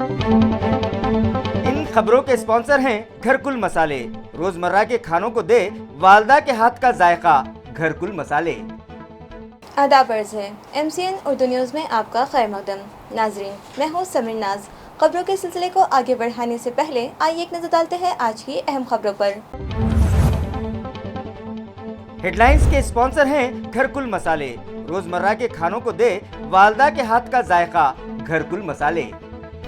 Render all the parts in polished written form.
इन खबरों के स्पॉन्सर हैं घरकुल मसाले। रोजमर्रा के खानों को दे वालदा के हाथ का जायका, घरकुल मसाले। आदाब अर्ज़ है MCN उर्दू न्यूज़ में आपका खैर मक़दम। नाज़रीन, मैं हूँ समीर नाज। खबरों के सिलसिले को आगे बढ़ाने से पहले आइए एक नज़र डालते हैं आज की अहम खबरों पर। हेडलाइंस के स्पॉन्सर हैं घरकुल मसाले। रोजमर्रा के खानों को दे वालदा के हाथ का जायका, घरकुल मसाले।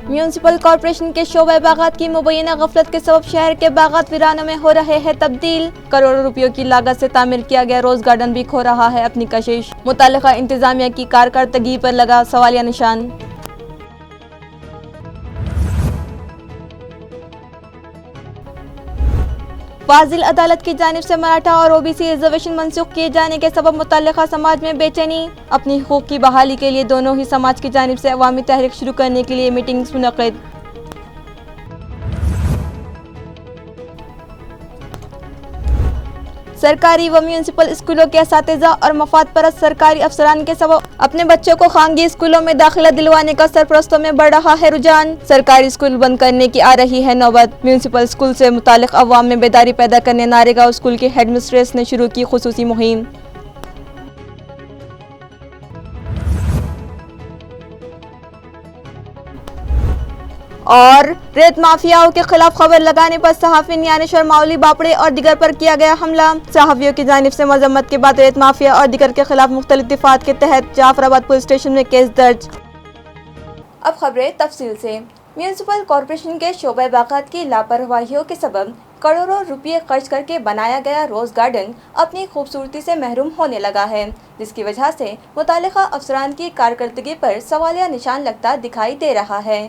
म्यूनसिपल कॉरपोरेशन के शोबे बागात की मुबैना गफलत के सबब शहर के बागात वीरानों में हो रहे हैं तब्दील। करोड़ों रुपयों की लागत से तामीर किया गया रोज गार्डन भी खो रहा है अपनी कशिश। मुतालिका इंतजामिया की कारकर्दगी पर लगा सवालिया निशान। फाजिल अदालत की जानिब से मराठा और OBC रिजर्वेशन मंसूख किए जाने के सबब मुताल्लिका समाज में बेचैनी। अपनी हुकूक की बहाली के लिए दोनों ही समाज की जानिब से अवामी तहरीक शुरू करने के लिए मीटिंग्स मुनक़िद। सरकारी व म्यूनसिपल स्कूलों के असातिज़ा और मफाद परस्त सरकारी अफसरान के सबब अपने बच्चों को खानगी स्कूलों में दाखिला दिलवाने का सरपरस्तों में बढ़ रहा है रुझान। सरकारी स्कूल बंद करने की आ रही है नौबत। म्यूनसिपल स्कूल से मुतालिक अवाम में बेदारी पैदा करने नारेगांव स्कूल की हेडमिस्ट्रेस ने शुरू की खुसूसी मुहिम। और रेत माफियाओं के खिलाफ खबर लगाने पर सहाफी न्यानेश्वर माउली बापड़े और दिगर पर किया गया हमला। सहाफियों की जानिब से मजम्मत के बाद रेत माफिया और दिगर के खिलाफ मुख्तलिफ दफात के तहत जाफराबाद पुलिस स्टेशन में केस दर्ज। अब खबरें तफसील से। म्यूनसिपल कॉरपोरेशन के शोबे बागात की लापरवाहियों के सबब करोड़ों रुपये खर्च करके बनाया गया रोज गार्डन अपनी खूबसूरती से महरूम होने लगा है, जिसकी वजह से मुतालिका अफसरान की कारकर्दगी पर सवालिया निशान लगता दिखाई दे रहा है।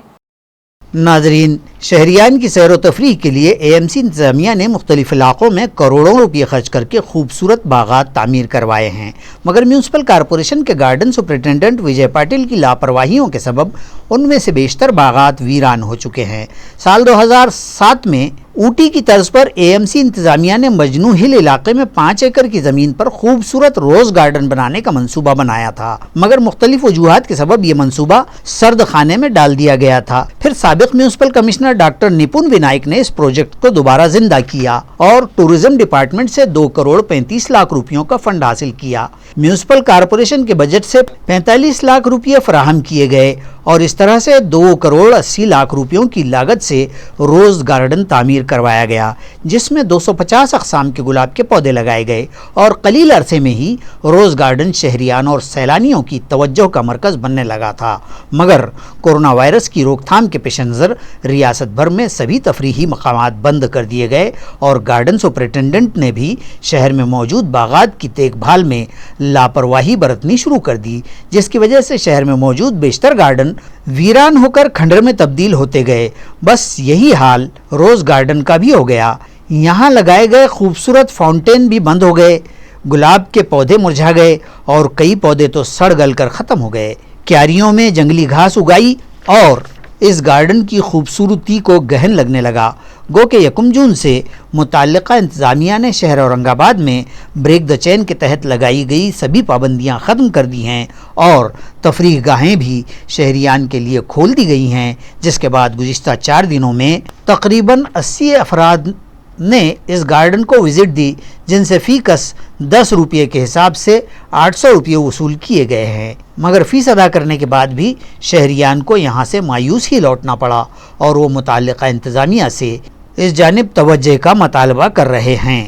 नाजरीन, शहरियान की सैर व तफरीह के लिए AMC इंतज़ामिया ने मुख्तलिफ इलाक़ों में करोड़ों रुपये खर्च करके खूबसूरत बागात तामीर करवाए हैं, मगर म्यूनसिपल कॉरपोरेशन के गार्डन सुपरिटेंडेंट विजय पाटिल की लापरवाहियों के सबब उनमें से बेशतर बागात वीरान हो चुके हैं। साल 2007 में ऊटी की तर्ज पर AMC इंतज़ामिया ने मजनू हिल इलाके में 5 एकड़ की ज़मीन पर खूबसूरत रोज़ गार्डन बनाने का मंसूबा बनाया था, मगर मुख्तलिफ वजूहात के सबब ये मंसूबा सर्द खाने में डाल दिया गया था। फिर साबिक म्यूनसिपल कमिश्नर डॉक्टर निपुण विनायक ने इस प्रोजेक्ट को दोबारा जिंदा किया और टूरिज्म डिपार्टमेंट से 2 करोड़ 35 लाख रुपयों का फंड हासिल किया। म्यूनसिपल कॉरपोरेशन के बजट से 45 लाख रुपये फराहम किए गए और इस तरह से 2 करोड़ 80 लाख रुपयों की लागत से रोज़ गार्डन तामीर करवाया गया, जिसमें 250 अक़साम के गुलाब के पौधे लगाए गए और कलील अरसे में ही रोज़ गार्डन शहरियान और सैलानियों की तवज्जो का मरकज़ बनने लगा था। मगर कोरोना वायरस की रोकथाम के पेश नज़र रियासत भर में सभी तफरीही मकामात बंद कर दिए गए और गार्डन सुपरिटेंडेंट ने भी शहर में मौजूद बागात की देखभाल में लापरवाही बरतनी शुरू कर दी, जिसकी वजह से शहर में मौजूद बेशतर गार्डन वीरान होकर खंडर में तब्दील होते गए। बस यही हाल रोज़ गार्डन का भी हो गया। यहाँ लगाए गए खूबसूरत फाउंटेन भी बंद हो गए, गुलाब के पौधे मुरझा गए और कई पौधे तो सड़ गल कर ख़त्म हो गए। क्यारियों में जंगली घास उगाई और इस गार्डन की खूबसूरती को गहन लगने लगा। गो के 1 जून से मुताल्लिका इंतज़ामिया ने शहर औरंगाबाद में ब्रेक द चेन के तहत लगाई गई सभी पाबंदियां ख़त्म कर दी हैं और तफरीह गाहें भी शहरियान के लिए खोल दी गई हैं, जिसके बाद गुज़िश्ता 4 दिनों में तकरीबन 80 अफराद ने इस गार्डन को विज़िट दी, जिनसे फ़ीकस 10 रुपये के हिसाब से 800 रुपये वसूल किए गए हैं। मगर फ़ीस अदा करने के बाद भी शहरियान को यहाँ से मायूस ही लौटना पड़ा और वो मुताल्लिका इंतज़ामिया से इस जानिब तवज्जो का मुतालबा कर रहे हैं।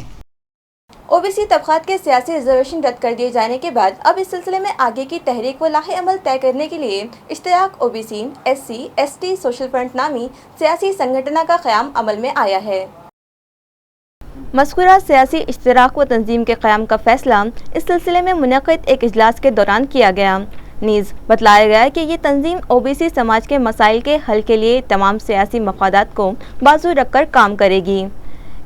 OBC तबक़ात के सियासी रिजर्वेशन रद्द कर दिए जाने के बाद अब इस सिलसिले में आगे की तहरीक व लाहे अमल तय करने के लिए इश्तिराक OBC, SC, ST social front नामी सियासी संगठन का क़याम अमल में आया है। मज़कूरा सियासी इश्तिराक व तंजीम के क़याम का फ़ैसला इस सिलसिले में मुनक़िद एक इजलास के दौरान किया गया। नीज़ बतलाया गया कि ये तंजीम OBC समाज के मसाइल के हल के लिए तमाम सियासी मफादात को बाजू रखकर काम करेगी।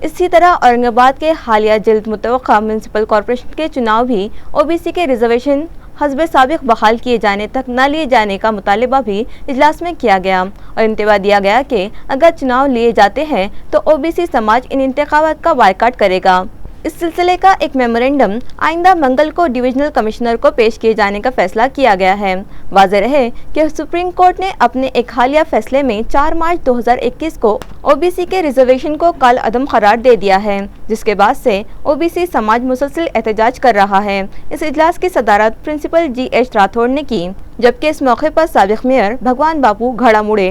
इसी तरह औरंगाबाद के हालिया जल्द मुतवक्का म्यूनसिपल कॉरपोरेशन के चुनाव भी OBC के रिजर्वेशन हस्बे साबिक बहाल किए जाने तक न लिए जाने का मुतालबा भी इजलास में किया गया और इंतबा दिया गया कि अगर चुनाव लिए जाते हैं तो OBC समाज इन इंतखाबात का बायकाट करेगा। इस सिलसिले का एक मेमोरेंडम आइंदा मंगल को डिविजनल कमिश्नर को पेश किए जाने का फैसला किया गया है। वाज़ेह रहे कि सुप्रीम कोर्ट ने अपने एक हालिया फैसले में 4 मार्च 2021 को ओबीसी के रिजर्वेशन को काल अदम करार दे दिया है, जिसके बाद से ओबीसी समाज मुसलसिल एहतजाज कर रहा है। इस इजलास की सदारत प्रिंसिपल GH राठौड़ ने की, जबकि इस मौके पर साबिक मेयर भगवान बापू घड़ामुड़े,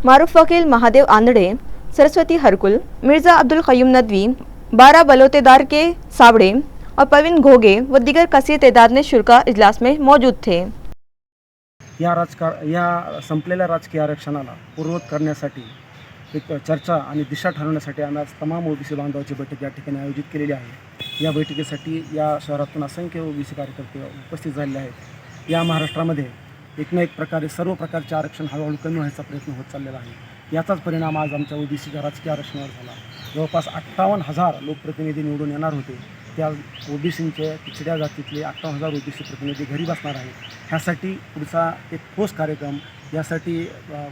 मारूफ वकील महादेव आंदड़े, सरस्वती हरकुल, मिर्जा अब्दुल कयूम नदवी, 12 बलोतेदार के साबड़े और प्रवीण घोगे व दीगर कसीर तादाद में शुरा इजलास में मौजूद थे। या संपलेल्या राजकीय आरक्षणाला पूर्ववत करण्यासाठी एक चर्चा आणि दिशा ठरवण्यासाठी आम्ही आज तमाम ओबीसी बांधवाची बैठक या ठिकाणी आयोजित केलेली आहे। या बैठकीसाठी या शहरातून असंख्य ओबीसी कार्यकर्ते उपस्थित झालेले आहेत। या महाराष्ट्रामध्ये एक ना एक प्रकारे सर्व प्रकारचे आरक्षण हळूहळू कमी व्हायचा प्रयत्न होत चाललेला आहे। याचाच परिणाम आज आमच्या ओबीसीच्या राजकीय आरक्षणावर झाला। जवळपास 58,000 लोकप्रतिनिधी निवडून येणार होते, त्या ओबीसींचे पिछड्या जातीतले 58,000 ओबीसी प्रतिनिधी घरी बसणार आहेत। ह्यासाठी पुढचा एक ठोस कार्यक्रम, यासाठी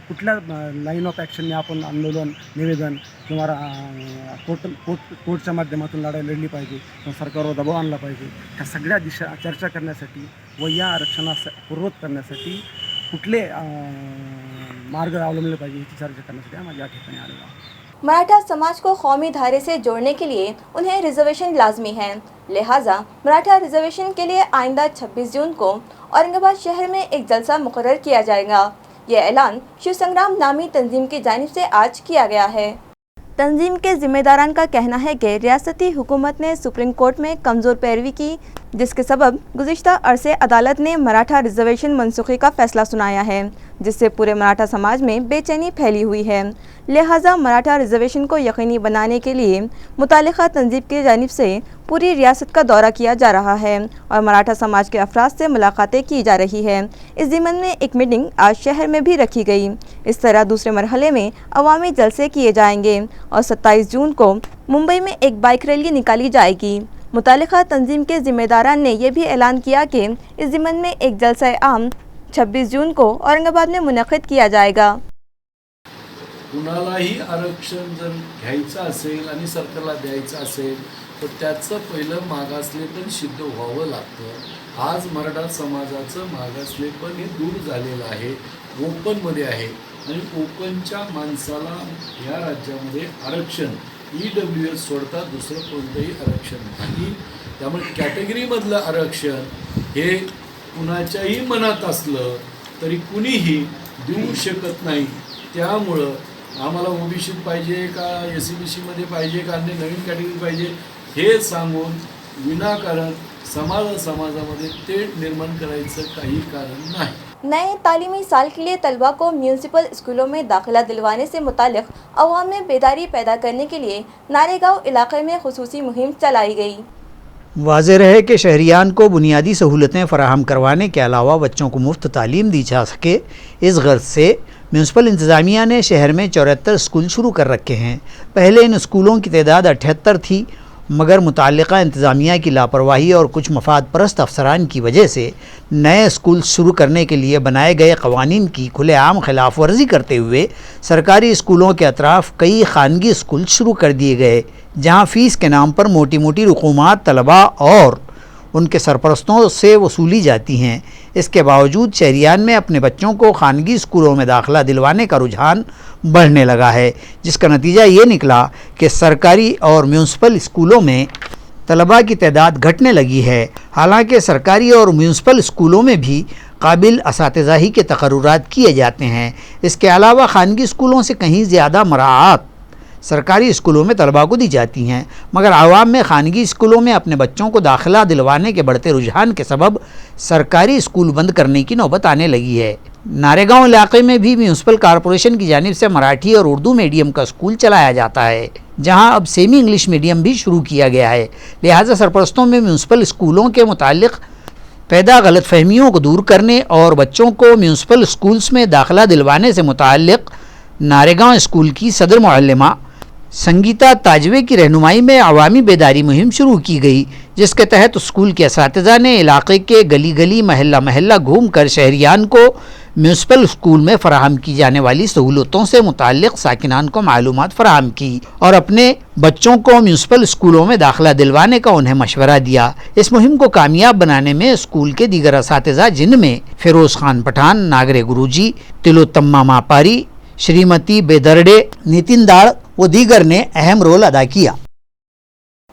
कुठल्या लाईन ऑफ ॲक्शनने आपण आंदोलन, निवेदन किंवा कोर्टच्या माध्यमातून लढाई लढली पाहिजे किंवा सरकारवर दबाव आणला पाहिजे, ह्या सगळ्या दिशा चर्चा करण्यासाठी व या आरक्षणास पूर्ववत करण्यासाठी कुठले मार्ग अवलंबले पाहिजे याची चर्चा करण्यासाठी आम्ही या ठिकाणी आलेलो आहोत। मराठा समाज को कौमी धारे से जोड़ने के लिए उन्हें रिजर्वेशन लाजमी है, लिहाजा मराठा रिजर्वेशन के लिए आइंदा 26 जून को औरंगाबाद शहर में एक जलसा मुकर्रर किया जाएगा। यह ऐलान शिव संग्राम नामी तंजीम की जानिब से आज किया गया है। तंजीम के जिम्मेदारान का कहना है कि रियासती हुकूमत ने सुप्रीम कोर्ट में कमज़ोर पैरवी की, जिसके सबब गुज़िश्ता अरसे अदालत ने मराठा रिजर्वेशन मनसूखी का फैसला सुनाया है, जिससे पूरे मराठा समाज में बेचैनी फैली हुई है। लिहाजा मराठा रिजर्वेशन को यकीनी बनाने के लिए मुतालिका तंजीम की जानिब से पूरी रियासत का दौरा किया जा रहा है और मराठा समाज के अफराद से मुलाकातें की जा रही है। इस ज़िम्मन में एक मीटिंग आज शहर में भी रखी गई। इस तरह दूसरे मरहले में अवामी जलसे किए जाएंगे और 27 जून को मुंबई में एक बाइक रैली निकाली जाएगी। मुतालिका तंजीम के जिम्मेदारान ने यह भी ऐलान किया कि इस ज़िम्मन में एक जलसा आम 26 जून को औरंगाबाद में मुनक़िद किया जाएगा। कुणालाही आरक्षण जर घ्यायचं असेल आणि सरकारला द्यायचं असेल तर त्याचं पहिलं मागासलेपण सिद्ध व्हावं लागतं। आज मराठा समाजाचं मागासलेपण हे दूर झालेलं आहे, ओपनमध्ये आहे आणि ओपनच्या माणसाला या राज्यामध्ये आरक्षण EWS सोडता दुसरं कोणतंही आरक्षण नाही। त्यामुळे कॅटेगरीमधलं आरक्षण हे कुणाच्याही मनात असलं तरी कुणीही देऊ शकत नाही। त्यामुळं आम्हाला ओबीसीत पाहिजे का SCBC मध्ये पाहिजे का अन्य नवीन कॅटेगरी पाहिजे हे सांगून विनाकारण समाजामध्ये तेढ निर्माण करायचं काही कारण नाही। नए तालीमी साल के लिए तलबा को म्यूनसिपल स्कूलों में दाखिला दिलवाने से मुतालिक अवाम में बेदारी पैदा करने के लिए नारेगांव इलाके में खुसूसी मुहिम चलाई गई। वाज़ेह रहे कि शहरियान को बुनियादी सहूलतें फ़राहम करवाने के अलावा बच्चों को मुफ्त तालीम दी जा सके, इस गर्ज से म्यूनसिपल इंतज़ामिया ने शहर में 74 स्कूल शुरू कर रखे हैं। पहले इन स्कूलों की तादाद 78 थी, मगर मुताल्लिक़ा इंतज़ामिया की लापरवाही और कुछ मफाद परस्त अफसरान की वजह से नए स्कूल शुरू करने के लिए बनाए गए क़वानीन की खुलेआम खिलाफ वर्जी करते हुए सरकारी स्कूलों के अतराफ़ कई खानगी स्कूल शुरू कर दिए गए, जहाँ फ़ीस के नाम पर मोटी मोटी रकूमात तलबा और उनके सरपरस्तों से वसूली जाती हैं। इसके बावजूद शहरियान में अपने बच्चों को खानगी स्कूलों में दाखिला दिलवाने का रुझान बढ़ने लगा है, जिसका नतीजा ये निकला कि सरकारी और म्यूनसिपल स्कूलों में तलबा की तादाद घटने लगी है। हालांकि सरकारी और म्यूनसिपल स्कूलों में भी काबिल असातिज़ाही के तकर्रुरात किए जाते हैं। इसके अलावा खानगी स्कूलों से कहीं ज़्यादा मराआत सरकारी स्कूलों में तलबा को दी जाती हैं, मगर आवाम में खानगी स्कूलों में अपने बच्चों को दाखिला दिलवाने के बढ़ते रुझान के सबब सरकारी स्कूल बंद करने की नौबत आने लगी है। नारेगांव इलाके में भी म्यूनसिपल कॉरपोरेशन की जानिब से मराठी और उर्दू मीडियम का स्कूल चलाया जाता है, जहां अब सेमी इंग्लिश मीडियम भी शुरू किया गया है। लिहाजा सरपरस्तों में म्यूनसिपल स्कूलों के मुतालिक पैदा गलत फहमियों को दूर करने और बच्चों को म्यूनसिपल स्कूल्स में दाखिला दिलवाने से मुतालिक नारेगांव स्कूल की सदर मुअल्लिमा संगीता ताजवे की रहनुमाई में अवामी बेदारी मुहिम शुरू की गई, जिसके तहत स्कूल के असातिज़ा ने इलाके के गली गली महल्ला महल्ला घूम कर शहरियान को म्यूनसिपल स्कूल में फराहम की जाने वाली सहूलतों से मुताल्लिक साकिनान को मालूमात फराहम की और अपने बच्चों को म्यूनसिपल स्कूलों में दाखिला दिलवाने का उन्हें मशवरा दिया। इस मुहिम को कामयाब बनाने में स्कूल के दीगर असातिज़ा जिनमें फिरोज खान पठान, नागरे गुरुजी, तिलोत्तमा मापारी, श्रीमती बेदर्डे, नितिन दाड़ व दीगर ने अहम रोल अदा किया।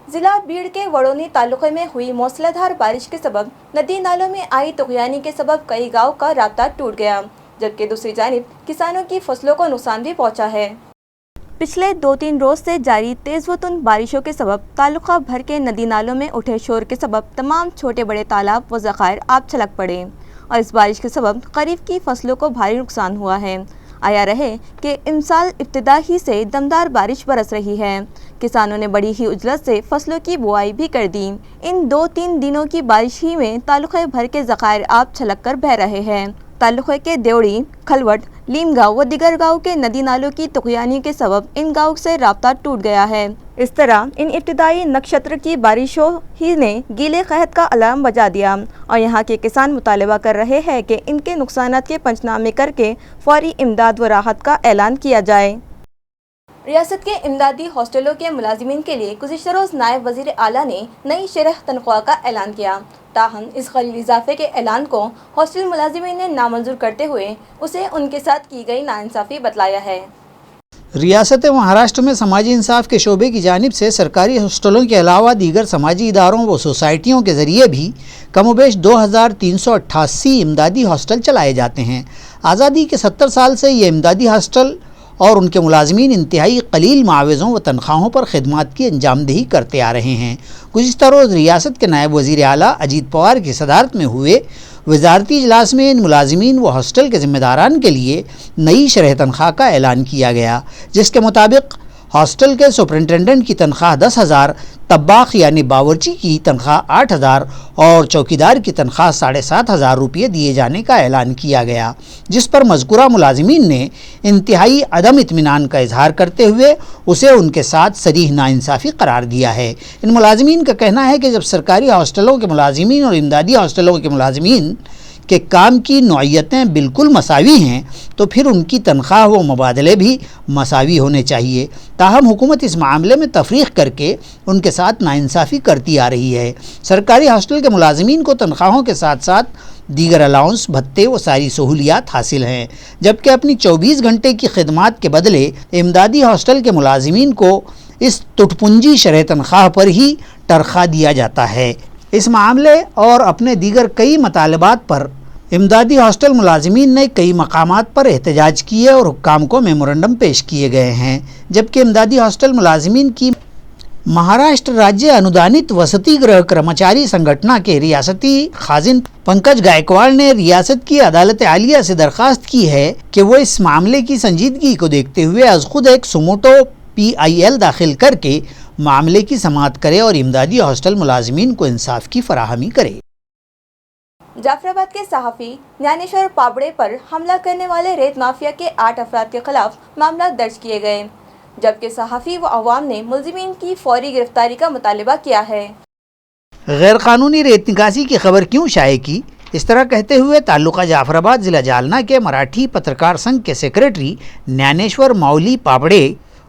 जिला बीड़ के वड़ोनी तालुके में हुई मूसलाधार बारिश के सबब नदी नालों में आई तुगयानी के सबब कई गांव का राब्ता टूट गया, जबकि दूसरी जानिब किसानों की फसलों को नुकसान भी पहुंचा है। पिछले 2-3 रोज से जारी तेज व तुंद बारिशों के सबब तालुका भर के नदी नालों में उठे शोर के सबब तमाम छोटे बड़े तालाब व ज़खायर आब छलक पड़े और इस बारिश के सबब खरीफ की फसलों को भारी नुकसान हुआ है। आया रहे कि इमसाल इब्तिदा ही से दमदार बारिश बरस रही है। किसानों ने बड़ी ही उजलत से फसलों की बुआई भी कर दी। इन 2-3 दिनों की बारिश ही में तालुके भर के ज़खायर आब छलक कर बह रहे हैं। तालुके के देवड़ी, खलवट, लीम गाँव व दिगर गाँव के नदी नालों की तुगयानी के सबब इन गाँव से राब्ता टूट गया है। इस तरह इन इब्तिदाई नक्षत्र की बारिशों ही ने गीले कहत का अलार्म बजा दिया और यहाँ के किसान मुतालबा कर रहे हैं कि इनके नुकसानात के पंचनामे करके फौरी इमदाद व राहत का ऐलान किया जाए। रियासत के इमदादी हॉस्टलों के मुलाजिमीन के लिए गुज़िश्ता रोज़ नायब वज़ीर आला ने नई शरह तनख्वाह का ऐलान किया। ताहम इस खरीद इजाफे के ऐलान को हॉस्टल मुलाजिमीन ने नामंजूर करते हुए उसे उनके साथ की गई नाइंसाफ़ी बतलाया है। रियासत महाराष्ट्र में समाजी इंसाफ के शोबे की जानिब से सरकारी हॉस्टलों के अलावा दीगर समाजी इदारों व सोसाइटियों के ज़रिए भी कमोबेश 2388 इमदादी हॉस्टल चलाए जाते हैं। आज़ादी के 70 साल से ये इमदादी हॉस्टल और उनके मुलाजमीन इंतहाई कलील मुआवज़ों व तनख्वाहों पर खिदमात की अंजामदही करते आ रहे हैं। गुज़िश्ता रोज़ रियासत के नायब वज़ीर आला अजीत पवार की सदारत में हुए वज़ारती इजलास में इन मुलाजमीन व हॉस्टल के ज़िम्मेदारान के लिए नई शरह तनख्वाह का ऐलान किया गया, जिसके मुताबिक हॉस्टल के सुपरिटेंडेंट की तनख्वाह 10,000, तब्बाख यानी बावर्ची की तनख्वाह 8,000 और चौकीदार की तनख्वाह 7,500 रुपये दिए जाने का ऐलान किया गया, जिस पर मज़कूरा मुलाजिमीन ने इंतहाई अदम इत्मीनान का इजहार करते हुए उसे उनके साथ सरीह नाइंसाफ़ी करार दिया है। इन मुलाजिमीन का कहना है कि जब सरकारी हॉस्टलों के मुलाजिमीन और इमदादी हॉस्टलों के मुलाजिमीन के काम की नौइयतें बिल्कुल मसावी हैं तो फिर उनकी तनख्वाह व मुबादले भी मसावी होने चाहिए। ताहम हुकूमत इस मामले में तफरीक करके उनके साथ नाइंसाफ़ी करती आ रही है। सरकारी हॉस्टल के मुलाजिमीन को तनख्वाहों के साथ साथ दीगर अलाउंस, भत्ते व सारी सहूलियात हासिल हैं, जबकि अपनी 24 घंटे की खिदमात के बदले इमदादी हॉस्टल के मुलाजिमीन को इस तुटपुंजी शरह तनख्वाह पर ही तरखा दिया जाता है। इस मामले और अपने दीगर कई मतालबात पर इमदादी हॉस्टल मुलाजिमीन ने कई मकामात पर एहतजाज किए और हुक्काम को मेमोरेंडम पेश किए गए हैं, जबकि इमदादी हॉस्टल मुलाजिमीन की महाराष्ट्र राज्य अनुदानित वसति गृह कर्मचारी संगठना के रियासती खाजिन पंकज गायकवाड़ ने रियासत की अदालत आलिया से दरख्वास्त की है कि वो इस मामले की संजीदगी को देखते हुए अज खुद एक सुमोटो PIL दाखिल करके मामले की समाअत करे और इमदादी हॉस्टल मुलाजिमीन को इंसाफ की फराहमी करे। जाफराबाद के सहाफ़ी ज्ञानेश्वर पाबड़े पर हमला करने वाले रेत माफिया के 8 अफराद के खिलाफ मामला दर्ज किए गए, जबकि सहाफ़ी व अवाम ने मुलजिमीन की फौरी गिरफ्तारी का मुतालिबा किया है। गैर कानूनी रेत निकासी की खबर क्यों शाये की? इस तरह कहते हुए ताल्लुका जाफराबाद ज़िला जालना के मराठी पत्रकार संघ के सेक्रेटरी ज्ञानेश्वर माउली पाबड़े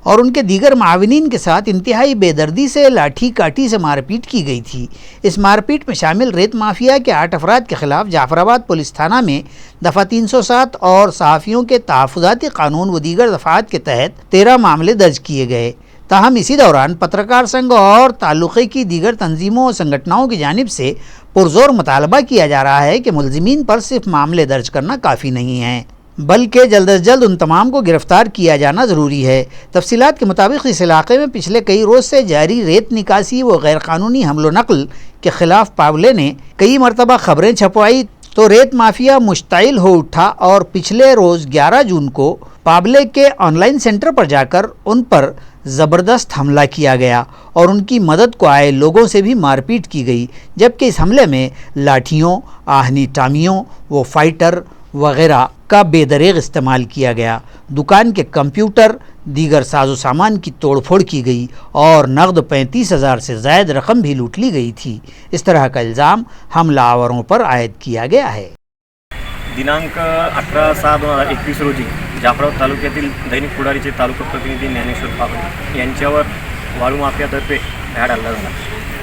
और उनके दीगर माविनीन के साथ इंतहाई बेदर्दी से लाठी काठी से मारपीट की गई थी। इस मारपीट में शामिल रेत माफिया के 8 अफराद के खिलाफ जाफराबाद पुलिस थाना में दफ़ा 307 और सहाफ़ियों के तहफ़्फ़ुज़ाती कानून व दीगर दफ़ात के तहत 13 मामले दर्ज किए गए। ताहम इसी दौरान पत्रकार संघ और ताल्लुक़े की दीगर तंजीमों और संगठनों की जानिब से पुरज़ोर मुतालबा किया जा रहा है कि मुलजिमीन पर सिर्फ मामले दर्ज करना काफ़ी नहीं है, बल्कि जल्द अज जल्द उन तमाम को गिरफ्तार किया जाना ज़रूरी है। तफसीलात के मुताबिक इस इलाके में पिछले कई रोज़ से जारी रेत निकासी व गैर कानूनी हमलो नकल के ख़िलाफ़ पाबले ने कई मरतबा खबरें छपवाई तो रेत माफिया मुश्ताइल हो उठा और पिछले रोज़ 11 जून को पाबले के ऑनलाइन सेंटर पर जाकर उन पर ज़बरदस्त हमला किया गया और उनकी मदद को आए लोगों से भी मारपीट की गई, जबकि इस हमले में लाठियों, आहनी टामियों व फाइटर वगैरह का बेदरेग इस्तेमाल किया गया। दुकान के कंप्यूटर, दीगर साजो सामान की तोड़फोड़ की गई और नकद 35,000 से ज़ायद रकम भी लूट ली गई थी। इस तरह का इल्ज़ाम हमलावरों पर आयद किया गया है। दिनांक 11/6/2021 रोजी जाफराबाद तालुक्यातील दैनिक पुढारीचे तालुका प्रतिनिधी ज्ञानेश्वर पापडे यांच्यावर वाळू माफियातर्फे भ्याड हल्ला झाला.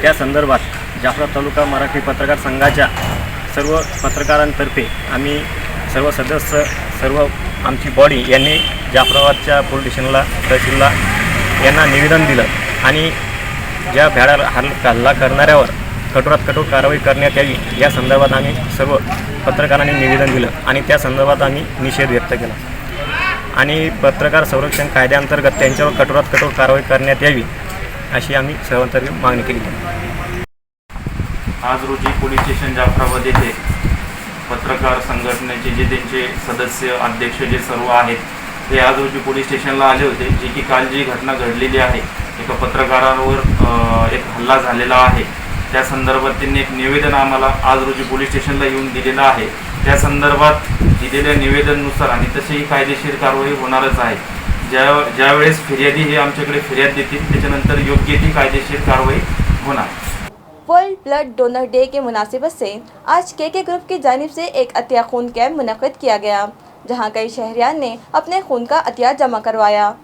त्या संदर्भात जाफराबाद तालुका मराठी पत्रकार संघाच्या सर्व पत्रकारांतर्फे आम्ही सर्व सदस्य सर्व आमची बॉडी यांनी जाफराबादच्या पोलीस स्टेशनला तहसीलला यांना निवेदन दिलं आणि ज्या भ्याड हल्ला करणाऱ्यावर कठोरात कठोर कारवाई करण्यात यावी या संदर्भात आम्ही सर्व पत्रकारांनी निवेदन दिलं आणि त्या संदर्भात आम्ही निषेध व्यक्त केला आणि पत्रकार संरक्षण कायद्याअंतर्गत त्यांच्यावर कठोरात कठोर कारवाई करण्यात यावी अशी आम्ही सर्वांतर्फे मागणी केली. आज रोजी पोलीस स्टेशन जाफराबाद येथे पत्रकार संघटनेचे जे त्यांचे सदस्य अध्यक्ष जे सर्व आहेत ते आज रोजी पोलीस स्टेशनला आले होते. जी की काल जी घटना घडलेली आहे एका पत्रकारावर एक हल्ला झालेला आहे त्या संदर्भात त्यांनी एक निवेदन आम्हाला आज रोजी पोलीस स्टेशनला येऊन दिलेलं आहे. त्या संदर्भात दिलेल्या निवेदनानुसार आणि तसेही कायदेशीर कारवाई होणारच आहे. ज्यावेळेस फिर्यादी हे आमच्याकडे फिर्याद देतील त्याच्यानंतर योग्य ती कायदेशीर कारवाई होणार. वर्ल्ड ब्लड डोनर डे के मुनासिबत से आज के ग्रुप की जानिब से एक अतिया खून कैंप मुनक़िद किया गया, जहां कई शहरियान ने अपने खून का अतिया जमा करवाया.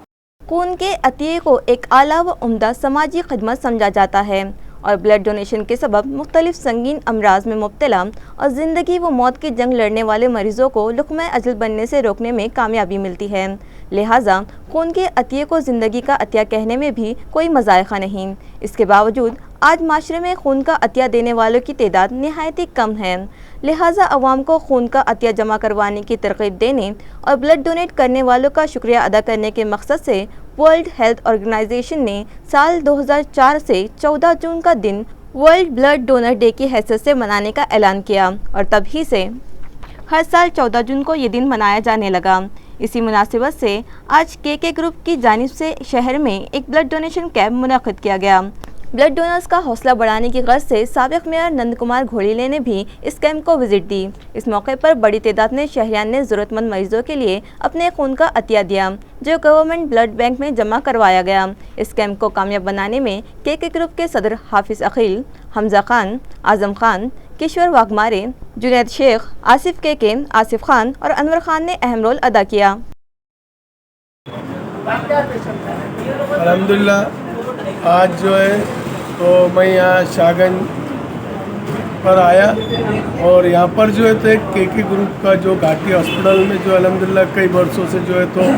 खून के अतिये को एक आला व उम्दा समाजी खिदमत समझा जाता है और ब्लड डोनेशन के सबब मुख्तलिफ संगीन अमराज में मुब्तला और ज़िंदगी व मौत की जंग लड़ने वाले मरीज़ों को लुक़्मा अजल बनने से रोकने में कामयाबी मिलती है. लिहाजा खून के अतिये को ज़िंदगी का अतिया कहने में भी कोई मज़ायक़ा नहीं. इसके बावजूद आज माशरे में खून का अतिया देने वालों की तादाद नहायत ही कम है. लिहाजा अवाम को खून का अतिया जमा करवाने की तरग़ीब देने और ब्लड डोनेट करने वालों का शुक्रिया अदा करने के मकसद से वर्ल्ड हेल्थ ऑर्गेनाइजेशन ने साल 2004 से 14 जून का दिन वर्ल्ड ब्लड डोनर डे की हैसियत से मनाने का ऐलान किया और तभी से हर साल 14 जून को ये दिन मनाया जाने लगा. इसी मुनासिबत से आज के ग्रुप की जानिब से शहर में एक ब्लड डोनेशन कैंप मुनक़िद किया गया. ब्लड डोनर्स का हौसला बढ़ाने की गर्ज से साबिक़ मेयर नंद कुमार घोड़ीले ने भी इस कैंप को विज़िट दी. इस मौके पर बड़ी तादाद में शहरियान ने ज़रूरतमंद मरीजों के लिए अपने खून का अतिया दिया, जो गवर्नमेंट ब्लड बैंक में जमा करवाया गया. इस कैंप को कामयाब बनाने में के ग्रुप के सदर हाफिज़ अकील, हमजा खान, आज़म खान, किशोर वाघमारे, जुनैद शेख, आसिफ के आसिफ खान और अनवर खान ने अहम रोल अदा किया. अल्हम्दुलिल्लाह आज जो है तो मैं यहाँ शाहगंज पर आया और यहाँ पर जो है तो एक के ग्रुप का जो घाटी हॉस्पिटल में जो अल्हम्दुलिल्लाह कई वर्षों से जो है तो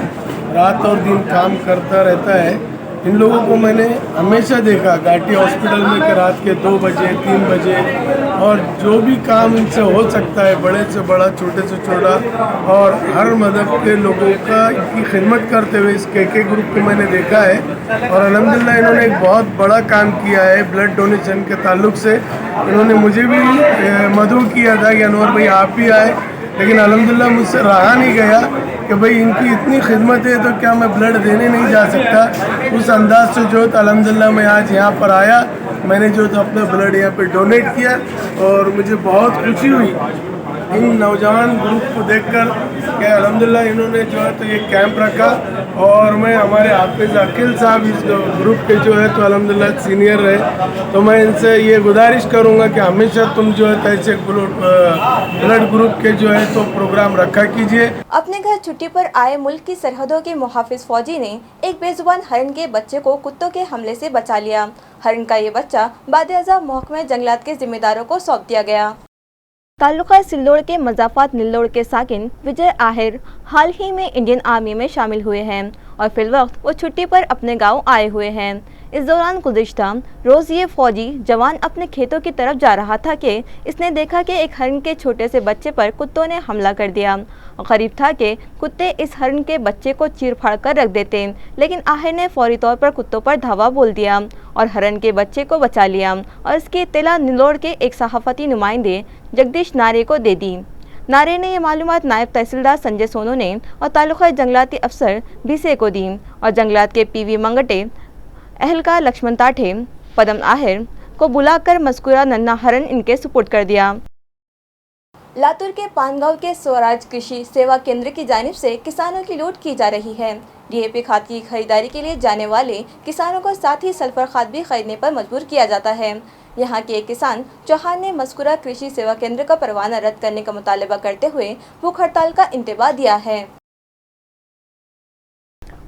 रात और दिन काम करता रहता है. इन लोगों को मैंने हमेशा देखा घाटी हॉस्पिटल में कि रात के 2 बजे 3 बजे और जो भी काम इनसे हो सकता है बड़े से बड़ा छोटे से छोटा और हर मदद के लोगों का की खिदमत करते हुए इस के ग्रुप को मैंने देखा है. और अल्हम्दुलिल्लाह इन्होंने एक बहुत बड़ा काम किया है ब्लड डोनेशन के ताल्लुक से. इन्होंने मुझे भी मदऊ किया था कि अनवर भाई आप भी आए, लेकिन अल्हम्दुलिल्लाह मुझसे रहा नहीं गया कि भाई इनकी इतनी खिदमत है तो क्या मैं ब्लड देने नहीं जा सकता. उस अंदाज से जो तो अल्हम्दुलिल्लाह मैं आज यहाँ पर आया, मैंने जो तो अपना ब्लड यहाँ पे डोनेट किया और मुझे बहुत खुशी हुई इन नौजवान ग्रुप को देखकर कि अल्हम्दुलिल्लाह इन्होंने जो है तो ये कैंप रखा. और मैं हमारे हाफिज़ अकील साहब इस ग्रुप के जो है तो अल्हम्दुलिल्लाह सीनियर रहे, तो मैं इनसे ये गुजारिश करूँगा कि हमेशा तुम जो है तो ऐसे ब्लड ग्रुप के जो है तो प्रोग्राम रखा कीजिए. अपने घर छुट्टी पर आए मुल्क की सरहदों के मुहाफिज फौजी ने एक बेजुबान हरण के बच्चे को कुत्तों के हमले से बचा लिया. हरण का ये बच्चा बाद-ए-अज़ा महकमे जंगलात के जिम्मेदारों को सौंप दिया गया. ताल्लुका सिल्लोड़ के मज़ाफ़ात निल्लोड़ के साकिन विजय आहिर हाल ही में इंडियन आर्मी में शामिल हुए हैं और फिलवक्त वो छुट्टी पर अपने गांव आए हुए हैं. इस दौरान गुज़िश्ता रोज़ ये फ़ौजी जवान अपने खेतों की तरफ जा रहा था कि इसने देखा कि एक हरण के छोटे से बच्चे पर कुत्तों ने हमला कर दिया. ग़रीब था कि कुत्ते इस हरण के बच्चे को चीर फाड़ कर रख देते, लेकिन आहिर ने फौरी तौर पर कुत्तों पर धावा बोल दिया और हरण के बच्चे को बचा लिया और इसकी इत्तला निल्लोड़ के एक सहाफ़ती नुमाइंदे जगदीश नारे को दे दी. नारे ने ये मालूमात नायब तहसीलदार संजय सोनू ने और तालुका जंगलाती अफसर बीसे को दी और जंगलात के पीवी मंगटे, अहलकार लक्ष्मण ताठे, पदम आहिर को बुलाकर मज़कूरा नन्हा हरण इनके सुपुर्द कर दिया. लातूर के पानगांव के स्वराज कृषि सेवा केंद्र की जानिब से किसानों की लूट की जा रही है. DAP खाद की खरीदारी के लिए जाने वाले किसानों को साथ ही सल्फर खाद भी खरीदने पर मजबूर किया जाता है। यहाँ के एक किसान चौहान ने मज़कूरा कृषि सेवा केंद्र का परवाना रद्द करने का मुतालबा करते हुए भूख हड़ताल का इंतबा दिया है।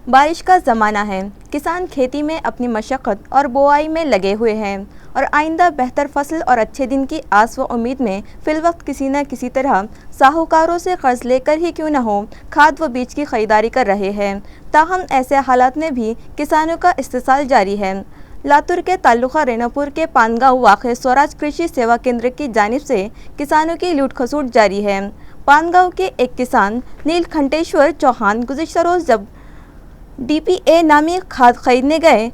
बारिश का ज़माना है, किसान खेती में अपनी मशक्क़त और बुआई में लगे हुए हैं और आइंदा बेहतर फसल और अच्छे दिन की आस व उम्मीद में फिलवक्त किसी न किसी तरह साहूकारों से कर्ज लेकर ही क्यों न हो खाद व बीज की खरीदारी कर रहे हैं। ताहम ऐसे हालात में भी किसानों का इस्तेसाल जारी है। लातूर के ताल्लुका रेणापुर के पानगांव वाक़े स्वराज कृषि सेवा केंद्र की जानिब से किसानों की लूट खसूट जारी है। पानगांव के एक किसान नीलकंठेश्वर चौहान गुज़िश्ता रोज़ जब DPA नामी खाद खरीदने गए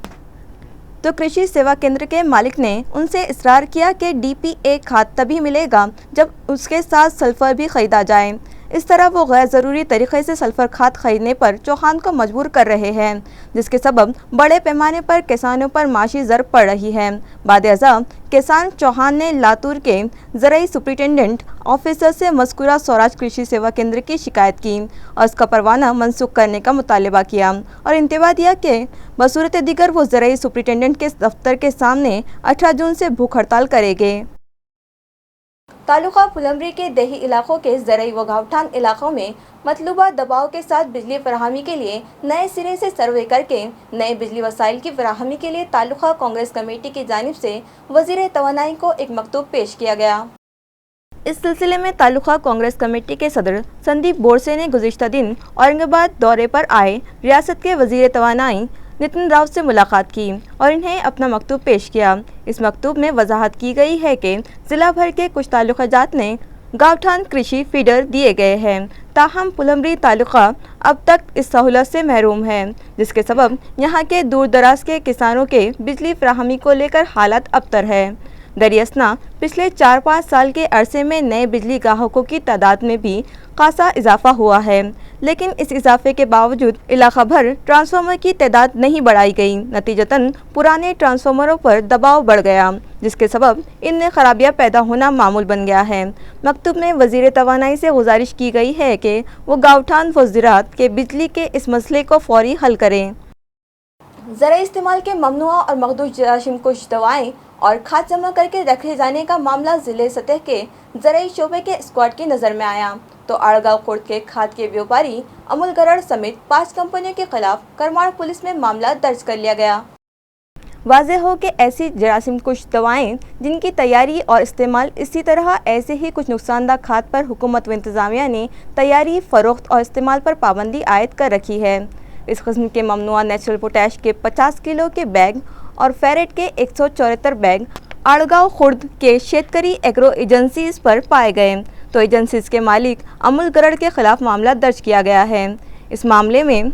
तो कृषि सेवा केंद्र के मालिक ने उनसे इसरार किया कि DPA खाद तभी मिलेगा जब उसके साथ सल्फर भी खरीदा जाए। इस तरह वो गैर ज़रूरी तरीक़े से सल्फर खाद खरीदने पर चौहान को मजबूर कर रहे हैं, जिसके सबब बड़े पैमाने पर किसानों पर माशी ज़रब पड़ रही है। बाद-ए-अज़ा किसान चौहान ने लातूर के ज़राई सुपरिटेंडेंट ऑफिसर से मज़कूरा स्वराज कृषि सेवा केंद्र की शिकायत की और इसका परवाना मनसूख करने का मुतालबा किया और इंतबा दिया कि बसूरत दीगर वो ज़राई सुपरिटेंडेंट के दफ्तर के सामने 18 जून से भूख हड़ताल करेंगे। तालुका फुलंब्री के देही इलाकों के ज़राई व गावठान इलाकों में मतलूबा दबाव के साथ बिजली फराहमी के लिए नए सिरे से सर्वे करके नए बिजली वसाइल की फराहमी के लिए तालुका कांग्रेस कमेटी की जानिब से वज़ीर तवानाई को एक मकतूब पेश किया गया। इस सिलसिले में तालुका कांग्रेस कमेटी के सदर संदीप बोरसे ने गुज़िश्ता दिन औरंगाबाद दौरे पर आए रियासत के वज़ीर तवानाई नितिन राव से मुलाकात की और इन्हें अपना मकतूब पेश किया। इस मकतूब में वजाहत की गई है कि ज़िला भर के कुछ तालुकाजात ने गावठान कृषि फीडर दिए गए हैं, ताहम फुलंब्री तालुका अब तक इस सहूलत से महरूम है, जिसके सबब यहाँ के दूर दराज के किसानों के बिजली फराहमी को लेकर हालात अबतर है। दरियासना पिछले 4-5 साल के अरसे में नए बिजली ग्राहकों की तादाद में भी खासा इजाफा हुआ है, लेकिन इस इजाफे के बावजूद इलाका भर ट्रांसफार्मर की तादाद नहीं बढ़ाई गई। नतीजतन पुराने ट्रांसफार्मरों पर दबाव बढ़ गया, जिसके सबब इनमें खराबियां पैदा होना मामूल बन गया है। मकतूब में वज़ीर तवानाई से गुजारिश की गई है कि वो गावठान व ज़राअत के बिजली के इस मसले को फौरी हल करें। ज़रा इस्तेमाल के ममनुआ और मखदूश जरासीम कुश दवाएँ और खाद जमा करके रखे जाने का मामला ज़िले सतह के ज़राई शोबे के स्क्वाड की नज़र में आया तो आड़गांव खुर्द के खाद के व्यापारी अमुल गरड़ समेत 5 कंपनियों के खिलाफ करमाड़ पुलिस में मामला दर्ज कर लिया गया। वाज़ेह हो कि ऐसी जरासीम कुश दवाएँ जिनकी तैयारी और इस्तेमाल इसी तरह ऐसे ही कुछ नुकसानदा खाद पर हुकूमत व इंतज़ामिया ने तैयारी, फ़रोख्त और इस्तेमाल पर पाबंदी आयद कर रखी है। इस किस्म के ममनुआ नेचुरल पोटैश के 50 किलो के बैग और फेरेट के 174 बैग आड़गांव खुर्द के शेतकरी एग्रो एजेंसीज पर पाए गए तो एजेंसीज के मालिक अमुल गरड़ के खिलाफ मामला दर्ज किया गया है। इस मामले में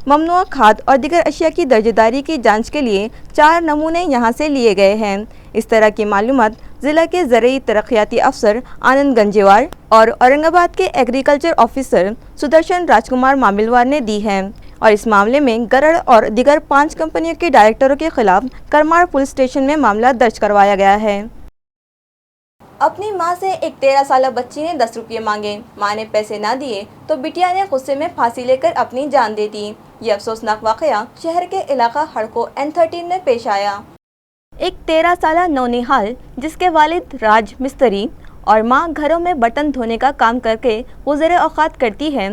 ममनुआ खाद और दीगर अशिया की दर्जेदारी की जांच के लिए 4 नमूने यहां से लिए गए हैं। इस तरह की मालूमात ज़िला के ज़राई तरक्याती अफसर आनंद गंजेवार और औरंगाबाद के एग्रीकल्चर ऑफिसर सुदर्शन राजकुमार मामिलवार ने दी है और इस मामले में गरड़ और दीगर 5 कंपनियों के डायरेक्टरों के खिलाफ करमाड़ पुलिस स्टेशन में मामला दर्ज करवाया गया है। अपनी मां से एक 13 साल बच्ची ने 10 रुपये मांगे, मां ने पैसे ना दिए तो बिटिया ने गुस्से में फांसी लेकर अपनी जान दे दी। ये अफसोसनाक वाकया शहर के इलाका हड़को N13 में पेश आया। एक 13 साल नौनिहाल जिसके वालिद राज मिस्त्री और मां घरों में बर्तन धोने का काम करके गुज़र औक़ात करती है,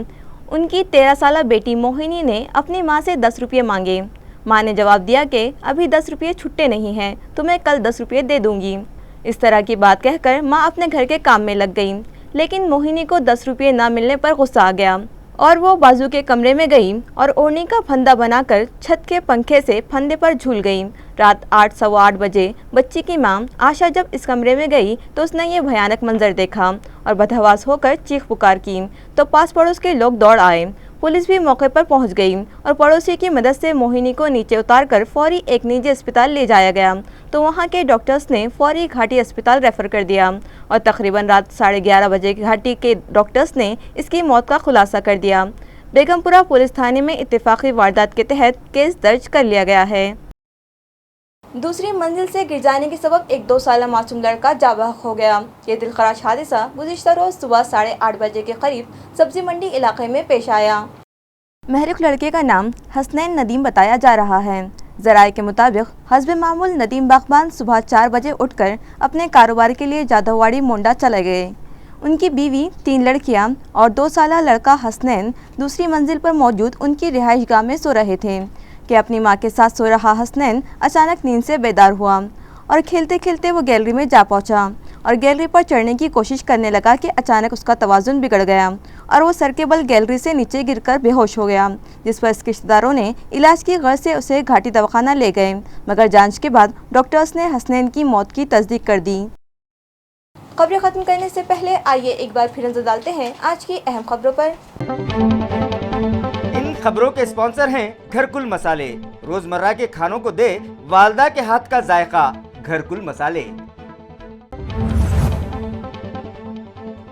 उनकी 13 साल बेटी मोहिनी ने अपनी मां से 10 रुपये मांगे। मां ने जवाब दिया कि अभी 10 रुपये छुट्टे नहीं हैं, तो मैं कल 10 रुपये दे दूंगी। इस तरह की बात कहकर मां अपने घर के काम में लग गई, लेकिन मोहिनी को 10 रुपये ना मिलने पर गुस्सा आ गया और वो बाजू के कमरे में गई और ओढ़नी का फंदा बनाकर छत के पंखे से फंदे पर झूल गई। रात 8 सवा 8 बजे बच्ची की मां आशा जब इस कमरे में गई तो उसने ये भयानक मंजर देखा और बदहवास होकर चीख पुकार की तो पास पड़ोस के लोग दौड़ आए। पुलिस भी मौके पर पहुंच गई और पड़ोसी की मदद से मोहिनी को नीचे उतारकर फौरी एक निजी अस्पताल ले जाया गया तो वहां के डॉक्टर्स ने फौरी घाटी अस्पताल रेफर कर दिया और तकरीबन रात 11:30 बजे घाटी के डॉक्टर्स ने इसकी मौत का खुलासा कर दिया। बेगमपुरा पुलिस थाने में इत्तेफाकी वारदात के तहत केस दर्ज कर लिया गया है। दूसरी मंजिल से गिर जाने के सबब एक 2 साल मासूम लड़का जाँ बहक हो गया। ये दिलखराश हादसा गुज़िश्ता रोज़ सुबह 8:30 बजे के करीब सब्जी मंडी इलाके में पेश आया। महरूक लड़के का नाम हसनैन नदीम बताया जा रहा है। ज़राए के मुताबिक हस्ब मामूल नदीम बागबान सुबह 4 बजे उठकर अपने कारोबार के लिए जादववाड़ी मोंडा चले गए। उनकी बीवी, 3 लड़कियां और 2 साला लड़का हसनैन दूसरी मंजिल पर मौजूद उनकी रिहाइशगाह में सो रहे थे कि अपनी मां के साथ सो रहा हसनैन अचानक नींद से बेदार हुआ और खेलते खेलते वो गैलरी में जा पहुंचा और गैलरी पर चढ़ने की कोशिश करने लगा कि अचानक उसका तवाज़ुन बिगड़ गया और वो सर के बल गैलरी से नीचे गिरकर बेहोश हो गया, जिस पर इसके रिश्तेदारों ने इलाज की गर्ज से उसे घाटी दवाखाना ले गए, मगर जांच के बाद डॉक्टर्स ने हसनैन की मौत की तस्दीक कर दी। खबरें ख़त्म करने से पहले आइए एक बार फिर नजर डालते हैं आज की अहम खबरों पर। इन खबरों के स्पॉन्सर हैं घरकुल मसाले। रोजमर्रा के खानों को दे वालदा के हाथ का जायका, घरकुल मसाले।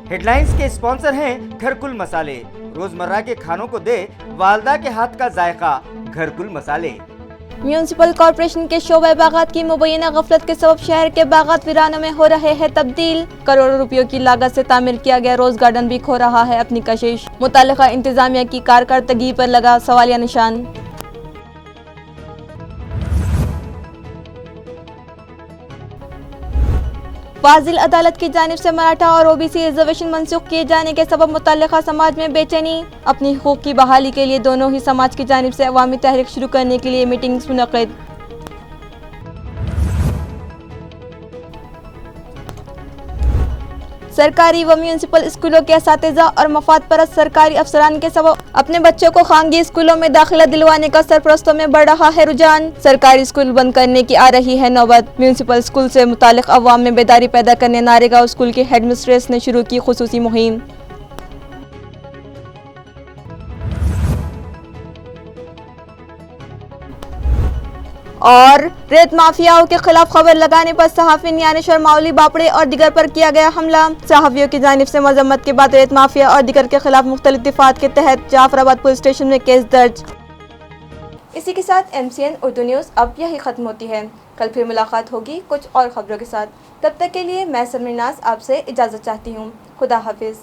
हेडलाइंस के स्पॉन्सर हैं घरकुल मसाले। रोजमर्रा के खानों को दे वालदा के हाथ का जायका, घरकुल मसाले। म्यूनसिपल कॉरपोरेशन के शोबे बागात की मुबैना गफलत के सबब शहर के बागात वीरानों में हो रहे हैं तब्दील। करोड़ों रुपयों की लागत से तामीर किया गया रोज गार्डन भी खो रहा है अपनी कशिश। मुतालिका इंतजामिया की कारकर्दगी पर लगा सवालिया निशान। फाजिल अदालत की जानिब से मराठा और ओबीसी रिजर्वेशन मंसूख किए जाने के सबब मुताल्लिका समाज में बेचैनी। अपनी हुकूक की बहाली के लिए दोनों ही समाज की जानिब से अवामी तहरीक शुरू करने के लिए मीटिंग्स मुनक़िद। सरकारी व म्यूनसिपल स्कूलों के असातिज़ा और मफाद परस्त सरकारी अफसरान के सबब अपने बच्चों को खानगी स्कूलों में दाखिला दिलवाने का सरपरस्तों में बढ़ रहा है रुझान। सरकारी स्कूल बंद करने की आ रही है नौबत। म्यूनसिपल स्कूल से मुतालिक अवाम में बेदारी पैदा करने नारेगांव स्कूल की हेडमिस्ट्रेस ने शुरू की खुसूसी मुहिम। और रेत माफियाओं के खिलाफ खबर लगाने पर सहाफ़ी ज्ञानेश्वर माउली बापड़े और दिगर पर किया गया हमला। सहाफ़ियों की जानिब से मजम्मत के बाद रेत माफिया और दिगर के खिलाफ मुख्तलिफ दफात के तहत जाफराबाद पुलिस स्टेशन में केस दर्ज। इसी के साथ MCN उर्दू न्यूज़ अब यही ख़त्म होती है। कल फिर मुलाकात होगी कुछ और खबरों के साथ। तब तक के लिए मैं समीर नाज आपसे इजाज़त चाहती हूँ। खुदा हाफिज़।